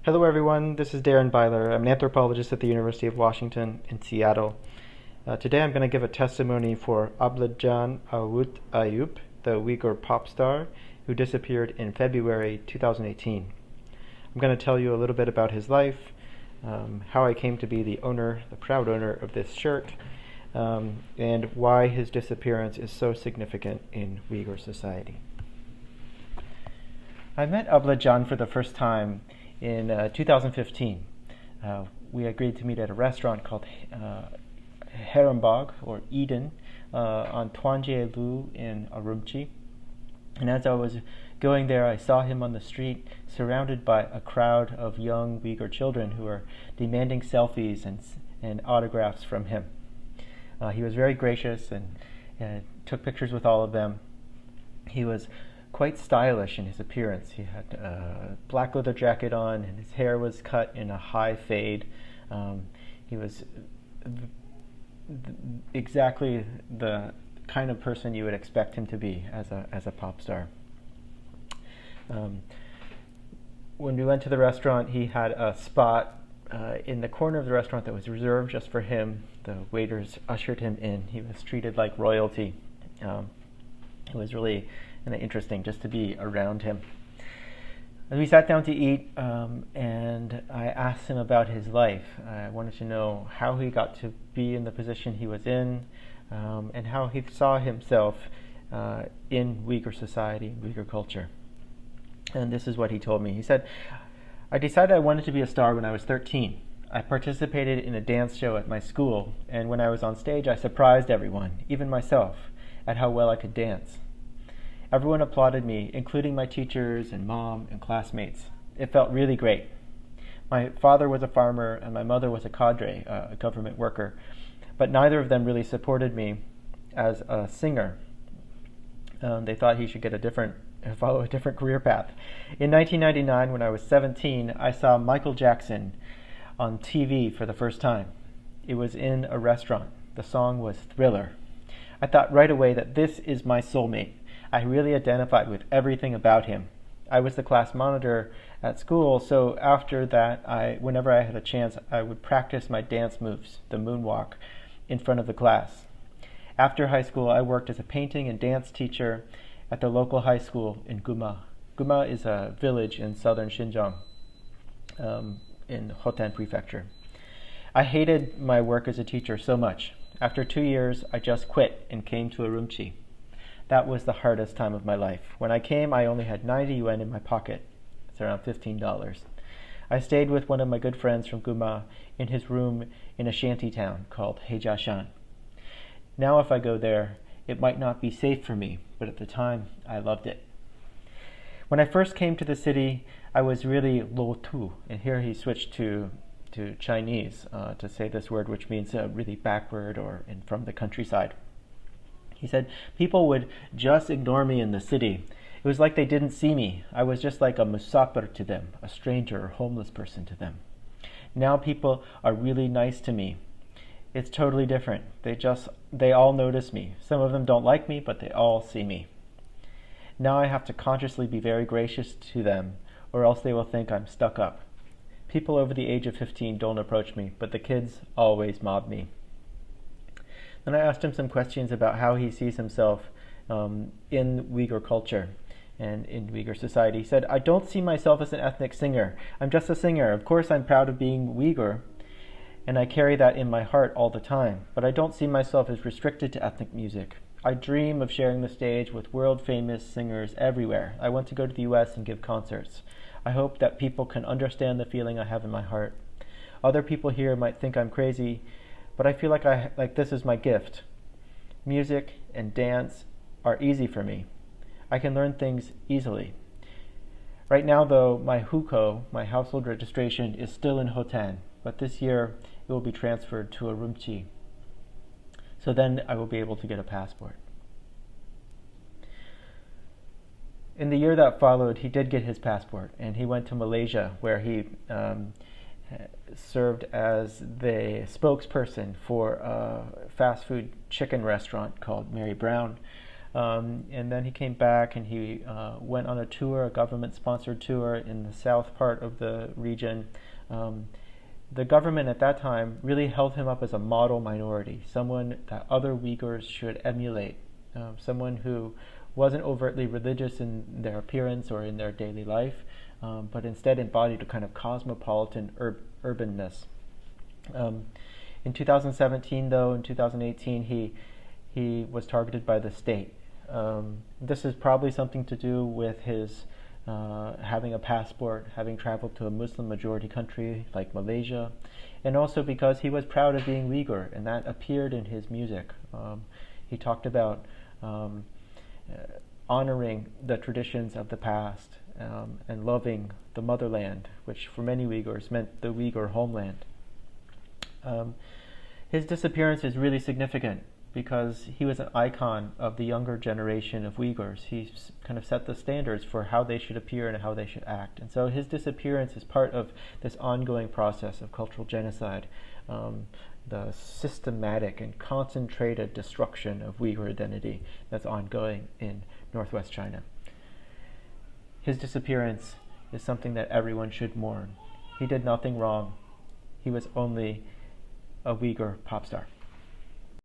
Hello, everyone. This is Darren Byler. I'm an anthropologist at the University of Washington in Seattle. Today I'm going to give a testimony for Ablajan Awut Ayub, the Uyghur pop star who disappeared in February 2018. I'm going to tell you a little bit about his life, how I came to be the proud owner of this shirt, and why his disappearance is so significant in Uyghur society. I met Ablajan for the first time in 2015. We agreed to meet at a restaurant called Herrenbog, or Eden, on Twanje Lu in Urumqi. And as I was going there, I saw him on the street surrounded by a crowd of young Uyghur children who were demanding selfies and autographs from him. He was very gracious and took pictures with all of them. He was quite stylish in his appearance. He had a black leather jacket on, and his hair was cut in a high fade. He was exactly the kind of person you would expect him to be as a pop star. When we went to the restaurant, he had a spot in the corner of the restaurant that was reserved just for him. The waiters ushered him in. He was treated like royalty. It was really interesting just to be around him. And we sat down to eat, and I asked him about his life. I wanted to know how he got to be in the position he was in, and how he saw himself in Uyghur society, Uyghur culture. And this is what he told me. He said, "I decided I wanted to be a star when I was 13. I participated in a dance show at my school, and when I was on stage, I surprised everyone, even myself, at how well I could dance. Everyone applauded me, including my teachers and mom and classmates. It felt really great. My father was a farmer and my mother was a cadre, a government worker, but neither of them really supported me as a singer. They thought he should follow a different career path. In 1999, when I was 17, I saw Michael Jackson on TV for the first time. It was in a restaurant. The song was Thriller. I thought right away that this is my soulmate. I really identified with everything about him. I was the class monitor at school, so after that, whenever I had a chance, I would practice my dance moves, the moonwalk, in front of the class. After high school, I worked as a painting and dance teacher at the local high school in Guma. Guma is a village in southern Xinjiang, in Hotan Prefecture. I hated my work as a teacher so much. After 2 years, I just quit and came to Urumqi. That was the hardest time of my life. When I came, I only had 90 yuan in my pocket. It's around $15. I stayed with one of my good friends from Guma in his room in a shanty town called Hejiashan. Now if I go there, it might not be safe for me, but at the time, I loved it. When I first came to the city, I was really lo tu, and here he switched to Chinese to say this word, which means really backward or from the countryside. He said, people would just ignore me in the city. It was like they didn't see me. I was just like a musafir to them, a stranger or homeless person to them. Now people are really nice to me. It's totally different. They all notice me. Some of them don't like me, but they all see me. Now I have to consciously be very gracious to them, or else they will think I'm stuck up. People over the age of 15 don't approach me, but the kids always mob me." Then I asked him some questions about how he sees himself in Uyghur culture and in Uyghur society. He said, "I don't see myself as an ethnic singer. I'm just a singer. Of course, I'm proud of being Uyghur, and I carry that in my heart all the time. But I don't see myself as restricted to ethnic music. I dream of sharing the stage with world-famous singers everywhere. I want to go to the US and give concerts. I hope that people can understand the feeling I have in my heart. Other people here might think I'm crazy, but I feel like this is my gift. Music and dance are easy for me. I can learn things easily. Right now, though, my hukou, my household registration, is still in Hotan, but this year it will be transferred to Urumqi. So then I will be able to get a passport." In the year that followed, he did get his passport, and he went to Malaysia, where he served as the spokesperson for a fast food chicken restaurant called Mary Brown. And then he came back and he went on a tour, a government-sponsored tour in the south part of the region. The government at that time really held him up as a model minority, someone that other Uyghurs should emulate, someone who wasn't overtly religious in their appearance or in their daily life, but instead embodied a kind of cosmopolitan urbanness. In 2017, though, in 2018, he was targeted by the state. This is probably something to do with his having a passport, having traveled to a Muslim-majority country like Malaysia, and also because he was proud of being Uyghur, and that appeared in his music. He talked about honoring the traditions of the past and loving the motherland, which for many Uyghurs meant the Uyghur homeland. His disappearance is really significant because he was an icon of the younger generation of Uyghurs. He kind of set the standards for how they should appear and how they should act. And so his disappearance is part of this ongoing process of cultural genocide, the systematic and concentrated destruction of Uyghur identity that's ongoing in northwest China. His disappearance is something that everyone should mourn. He did nothing wrong. He was only a Uyghur pop star.